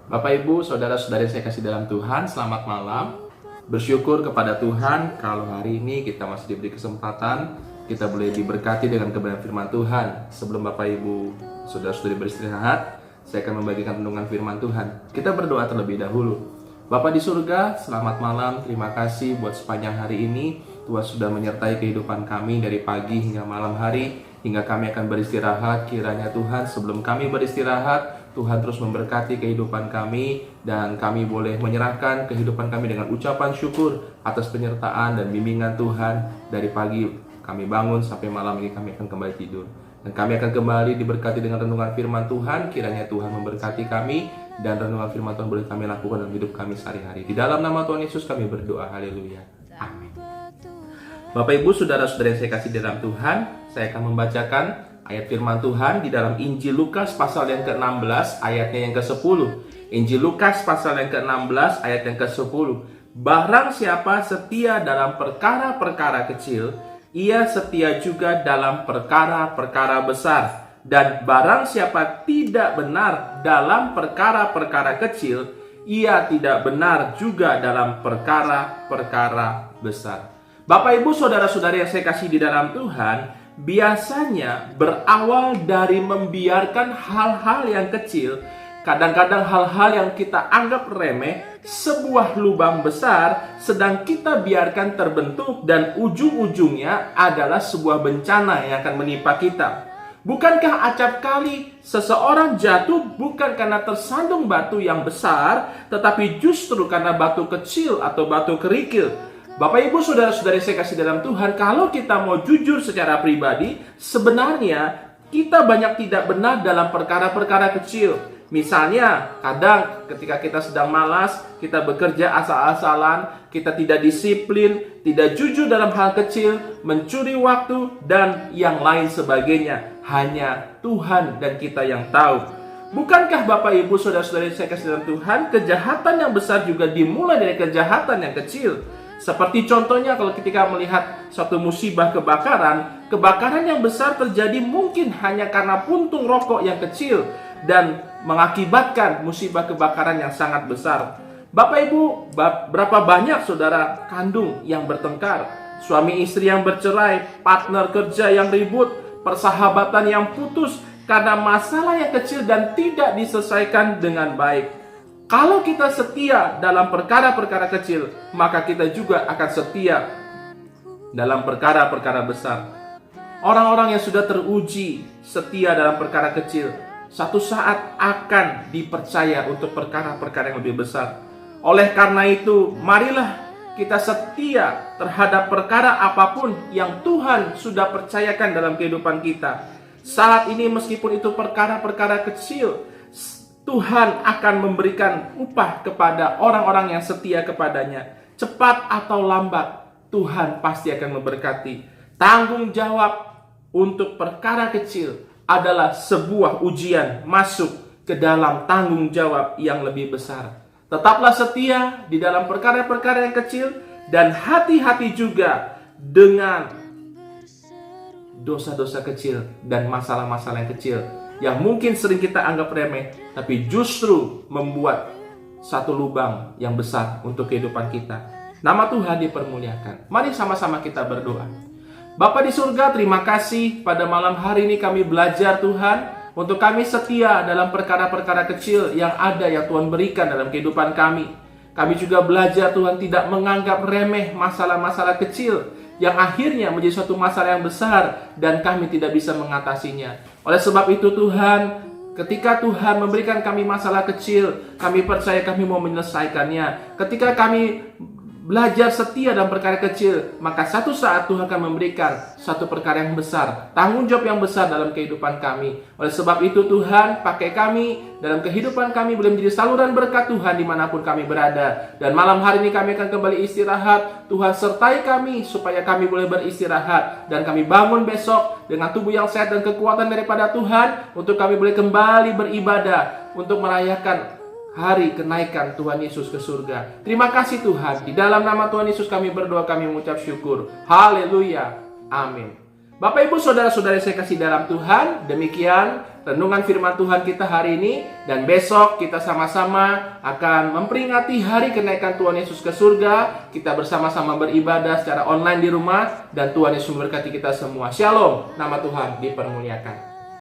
Bapak Ibu, saudara-saudari saya kasih dalam Tuhan, selamat malam. Bersyukur kepada Tuhan kalau hari ini kita masih diberi kesempatan, kita boleh diberkati dengan kebenaran firman Tuhan. Sebelum Bapak Ibu, saudara-saudari beristirahat, saya akan membagikan renungan firman Tuhan. Kita berdoa terlebih dahulu. Bapa di surga, selamat malam, terima kasih buat sepanjang hari ini. Tuhan sudah menyertai kehidupan kami dari pagi hingga malam hari, hingga kami akan beristirahat. Kiranya Tuhan, sebelum kami beristirahat, Tuhan terus memberkati kehidupan kami, dan kami boleh menyerahkan kehidupan kami dengan ucapan syukur atas penyertaan dan bimbingan Tuhan. Dari pagi kami bangun sampai malam ini kami akan kembali tidur, dan kami akan kembali diberkati dengan renungan firman Tuhan. Kiranya Tuhan memberkati kami, dan renungan firman Tuhan boleh kami lakukan dalam hidup kami sehari-hari. Di dalam nama Tuhan Yesus kami berdoa, haleluya, amin. Bapak Ibu, saudara-saudara yang saya kasih dalam Tuhan, saya akan membacakan ayat firman Tuhan di dalam Injil Lukas pasal yang ke-16 ayatnya yang ke-10. Injil Lukas pasal yang ke-16 ayat yang ke-10. Barang siapa setia dalam perkara-perkara kecil, ia setia juga dalam perkara-perkara besar. Dan barang siapa tidak benar dalam perkara-perkara kecil, ia tidak benar juga dalam perkara-perkara besar. Bapak Ibu, saudara-saudari yang saya kasih di dalam Tuhan, biasanya berawal dari membiarkan hal-hal yang kecil, kadang-kadang hal-hal yang kita anggap remeh, sebuah lubang besar sedang kita biarkan terbentuk, dan ujung-ujungnya adalah sebuah bencana yang akan menimpa kita. Bukankah acap kali seseorang jatuh bukan karena tersandung batu yang besar, tetapi justru karena batu kecil atau batu kerikil? Bapak Ibu, saudara-saudari saya kasih dalam Tuhan, kalau kita mau jujur secara pribadi, sebenarnya kita banyak tidak benar dalam perkara-perkara kecil. Misalnya, kadang ketika kita sedang malas, kita bekerja asal-asalan, kita tidak disiplin, tidak jujur dalam hal kecil, mencuri waktu, dan yang lain sebagainya. Hanya Tuhan dan kita yang tahu. Bukankah Bapak Ibu, saudara-saudari saya kasih dalam Tuhan, kejahatan yang besar juga dimulai dari kejahatan yang kecil? Seperti contohnya kalau ketika melihat suatu musibah kebakaran yang besar terjadi mungkin hanya karena puntung rokok yang kecil dan mengakibatkan musibah kebakaran yang sangat besar. Bapak Ibu, berapa banyak saudara kandung yang bertengkar, suami istri yang bercerai, partner kerja yang ribut, persahabatan yang putus karena masalah yang kecil dan tidak diselesaikan dengan baik. Kalau kita setia dalam perkara-perkara kecil, maka kita juga akan setia dalam perkara-perkara besar. Orang-orang yang sudah teruji setia dalam perkara kecil, satu saat akan dipercaya untuk perkara-perkara yang lebih besar. Oleh karena itu, marilah kita setia terhadap perkara apapun yang Tuhan sudah percayakan dalam kehidupan kita. Saat ini meskipun itu perkara-perkara kecil, Tuhan akan memberikan upah kepada orang-orang yang setia kepadanya. Cepat atau lambat, Tuhan pasti akan memberkati. Tanggung jawab untuk perkara kecil adalah sebuah ujian masuk ke dalam tanggung jawab yang lebih besar. Tetaplah setia di dalam perkara-perkara yang kecil, dan hati-hati juga dengan dosa-dosa kecil dan masalah-masalah yang kecil yang mungkin sering kita anggap remeh, tapi justru membuat satu lubang yang besar untuk kehidupan kita. Nama Tuhan dipermuliakan. Mari sama-sama kita berdoa. Bapa di surga, terima kasih pada malam hari ini kami belajar Tuhan, untuk kami setia dalam perkara-perkara kecil yang ada yang Tuhan berikan dalam kehidupan kami. Kami juga belajar Tuhan tidak menganggap remeh masalah-masalah kecil yang akhirnya menjadi suatu masalah yang besar dan kami tidak bisa mengatasinya. Oleh sebab itu Tuhan, ketika Tuhan memberikan kami masalah kecil, kami percaya kami mau menyelesaikannya. Ketika kami belajar setia dalam perkara kecil, maka satu saat Tuhan akan memberikan satu perkara yang besar, tanggung jawab yang besar dalam kehidupan kami. Oleh sebab itu Tuhan, pakai kami dalam kehidupan kami boleh menjadi saluran berkat Tuhan dimanapun kami berada. Dan malam hari ini kami akan kembali istirahat. Tuhan sertai kami supaya kami boleh beristirahat, dan kami bangun besok dengan tubuh yang sehat dan kekuatan daripada Tuhan, untuk kami boleh kembali beribadah untuk merayakan hari kenaikan Tuhan Yesus ke surga. Terima kasih Tuhan. Di dalam nama Tuhan Yesus kami berdoa, kami mengucap syukur. Haleluya. Amin. Bapak Ibu saudara-saudari saya kasih dalam Tuhan, demikian renungan firman Tuhan kita hari ini. Dan besok kita sama-sama akan memperingati hari kenaikan Tuhan Yesus ke surga. Kita bersama-sama beribadah secara online di rumah. Dan Tuhan Yesus memberkati kita semua. Shalom, nama Tuhan dipermuliakan.